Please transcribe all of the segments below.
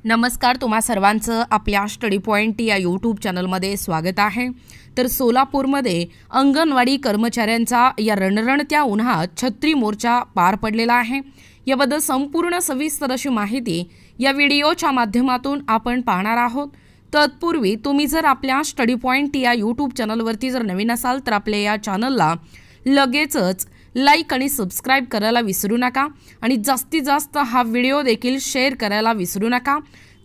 नमस्कार, तुम्हा सर्वांचं आपल्या स्टडी पॉइंट या यूट्यूब चॅनलमध्ये स्वागत आहे। तर सोलापूरमध्ये अंगणवाडी कर्मचाऱ्यांचा या रणरणत्या उन्हात छत्री मोर्चा पार पडलेला आहे। याबद्दल संपूर्ण सविस्तर अशी माहिती या व्हिडिओच्या माध्यमातून आपण पाहणार आहोत। तत्पूर्वी तुम्ही जर आपल्या स्टडी पॉइंट या यूट्यूब चॅनलवरती जर नवीन असाल तर आपल्या या चॅनलला लगेचच लाईक आणि सबस्क्राइब करायला विसरू नका आणि जास्तीत जास्त हा व्हिडिओ देखील शेअर करायला विसरू नका।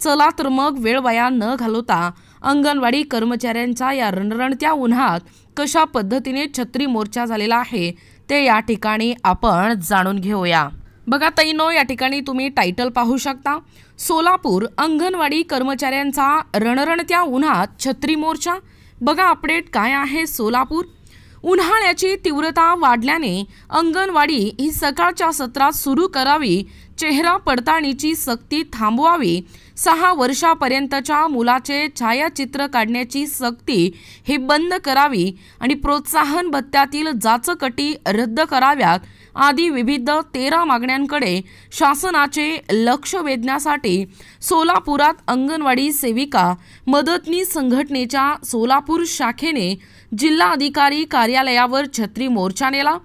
चला तर मग वेळ वाया न घालवता अंगणवाडी कर्मचाऱ्यांचा या रणरणत्या उन्हात कशा पद्धतीने छत्री मोर्चा झालेला आहे ते या ठिकाणी आपण जाणून घेऊया। बघा ताईनो, या ठिकाणी तुम्ही टायटल पाहू शकता, सोलापूर अंगणवाडी कर्मचाऱ्यांचा रणरणत्या उन्हात छत्री मोर्चा। बघा अपडेट काय आहे। सोलापूर उन्हाळ्याची तीव्रता वाढल्याने अंगणवाडी ही सकाळच्या सत्रात सुरू करावी, चेहरा पडताळणीची सक्ती थांबवावी, 6 वर्षापर्यंतच्या मुलाचे छायाचित्र काढण्याची सक्ती हे बंद करावी आणि प्रोत्साहन भत्त्यातील जाचकटी रद्द कराव्यात आदी विविध 13 मागण्यांकडे शासनाचे लक्ष वेधण्यासाठी सोलापुरात अंगणवाडी सेविका मदतनीस संघटनेच्या सोलापूर शाखेने जिल्हाधिकारी कार्यालयावर छत्री मोर्चा नेला।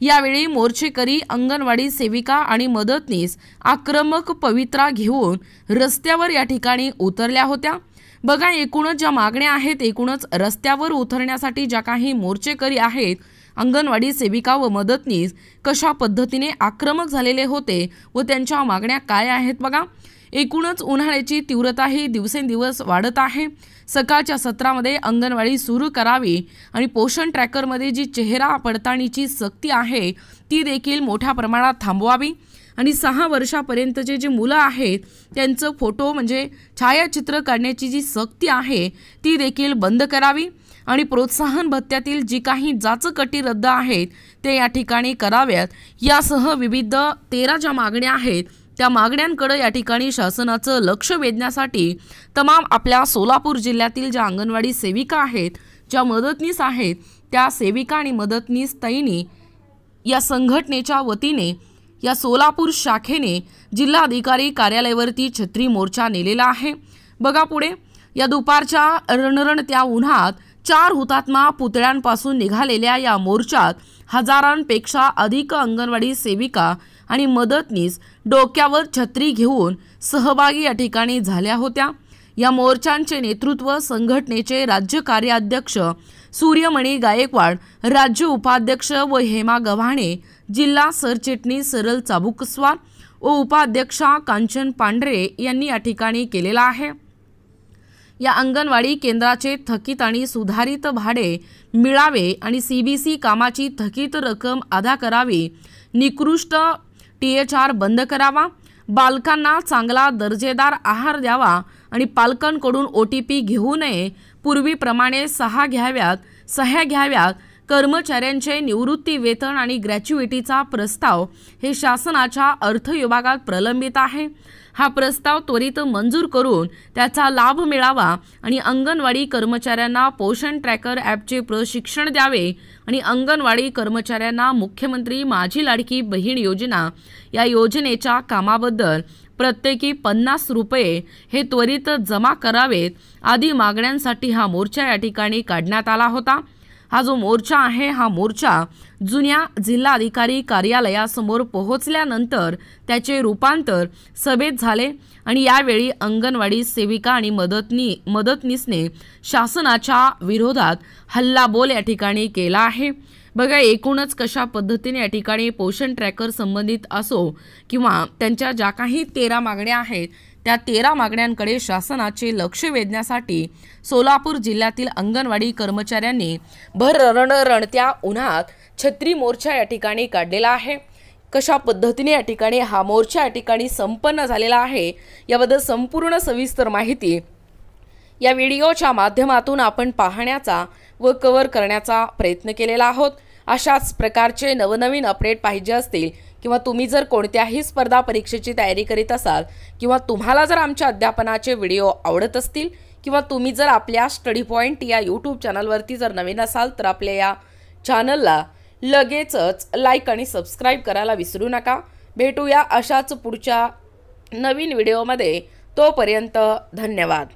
यावेळी मोर्चेकरी अंगणवाडी सेविका आणि मदतनीस आक्रमक पवित्रा घेऊन रस्त्यावर या ठिकाणी उतरल्या होत्या। बघा, एकूणच ज्या मागण्या आहेत, एकूणच रस्त्यावर उतरण्यासाठी ज्या काही मोर्चेकरी आहेत, अंगणवाडी सेविका व मदतनीस कशा पद्धतीने आक्रमक झालेले होते व त्यांच्या मागण्या काय आहेत। बघा, एकूणच उन्हाळ्याची तीव्रता ही दिवसेंदिवस वाढत आहे। सकाळच्या सत्रामध्ये अंगणवाडी सुरू करावी आणि पोषण ट्रॅकरमध्ये जी चेहरा पडताळणीची सक्ती आहे ती देखील मोठ्या प्रमाणात थांबवावी आणि 6 वर्षापर्यंतचे जे मुलं आहेत त्यांचं फोटो म्हणजे छायाचित्र काढण्याची जी सक्ती आहे ती देखील बंद करावी आणि प्रोत्साहन भत्त्यातील जी काही जाचकटी रद्द आहेत ते या ठिकाणी कराव्यात। यासह विविध 13 ज्या मागण्या आहेत त्या मागण्यांकडे या ठिकाणी शासनाचं लक्ष वेधण्यासाठी तमाम आपल्या सोलापूर जिल्ह्यातील ज्या अंगणवाडी सेविका आहेत, ज्या मदतनीस आहेत, त्या सेविका आणि मदतनीस ताईंनी या संघटनेच्या वतीने या सोलापूर शाखेने जिल्हाधिकारी कार्यालयावरती छत्री मोर्चा नेलेला आहे। बघा पुढे, या दुपारच्या रणरणत्या उन्हात 4 हुतात्मा पुतळ्यांपासून निघालेल्या या मोर्चात हजारांपेक्षा अधिक अंगणवाडी सेविका आणि मदतनीस डोक्यावर छत्री घेऊन सहभागी या ठिकाणी झाल्या होत्या। या मोर्चांचे नेतृत्व संघटनेचे राज्य कार्याध्यक्ष सूर्यमणी गायकवाड, राज्य उपाध्यक्ष व हेमा गव्हाणे, जिल्हा सरचिटणीस सरल चाबुकस्वार व उपाध्यक्षा कांचन पांढरे यांनी या ठिकाणी केलेला आहे। या अंगणवाडी केंद्राचे थकीत आणि सुधारित भाडे मिळावे आणि सीबीसी कामाची थकीत रक्कम अदा करावी, निकृष्ट THR बंद करावा, बालकांना चांगला दर्जेदार आहार द्यावा आणि पालकांकडून OTP घेऊ नये, पूर्वीप्रमाणे सह्या घ्याव्यात, कर्मचाऱ्यांचे निवृत्ती वेतन आणि ग्रॅच्युइटीचा प्रस्ताव हे शासनाच्या अर्थ विभागात प्रलंबित आहे। हा प्रस्ताव त्वरित मंजूर करून त्याचा लाभ मिळावा आणि अंगणवाडी कर्मचाऱ्यांना पोषण ट्रॅकर ॲपचे प्रशिक्षण द्यावे आणि अंगणवाडी कर्मचाऱ्यांना मुख्यमंत्री माझी लाडकी बहीण योजना या योजनेच्या कामाबद्दल प्रत्येकी 50 रुपये हे त्वरित जमा करावेत आदी मागण्यांसाठी हा मोर्चा या ठिकाणी काढण्यात आला होता। हा जो मोर्चा आहे, हा मोर्चा जुन्या जिल्हाधिकारी कार्यालयासमोर पोहोचल्यानंतर त्याचे रूपांतर सभेत झाले आणि यावेळी अंगणवाडी सेविका आणि मदतनीसने शासनाच्या विरोधात हल्लाबोल या ठिकाणी केला आहे। बघा, एकूणच कशा पद्धतीने या ठिकाणी पोषण ट्रॅकर संबंधित असो किंवा त्यांच्या ज्या काही 13 मागण्या आहेत त्या 13 मागण्यांकडे शासनाचे लक्ष वेधण्यासाठी सोलापूर जिल्ह्यातील अंगणवाडी कर्मचाऱ्यांनी भर रणरणत्या उन्हात छत्री मोर्चा या ठिकाणी काढलेला आहे। कशा पद्धतीने या ठिकाणी हा मोर्चा या ठिकाणी संपन्न झालेला आहे याबद्दल संपूर्ण सविस्तर माहिती या व्हिडिओच्या माध्यमातून आपण पाहण्याचा व कव्हर करण्याचा प्रयत्न केलेला आहोत। अशाच प्रकारचे नवनवीन अपडेट पाहिजे असतील किंवा तुम्ही जर कोणत्याही स्पर्धा परीक्षेची तयारी करीत असाल किंवा तुम्हाला जर आमच्या अध्यापनाचे व्हिडिओ आवडत असतील किंवा तुम्ही जर आपल्या स्टडी पॉइंट या यूट्यूब चॅनलवरती जर नवीन असाल तर आपल्या या चॅनलला लगेचच लाईक आणि सबस्क्राइब करायला विसरू नका। भेटूया अशाच पुढच्या नवीन व्हिडिओमध्ये। तोपर्यंत धन्यवाद.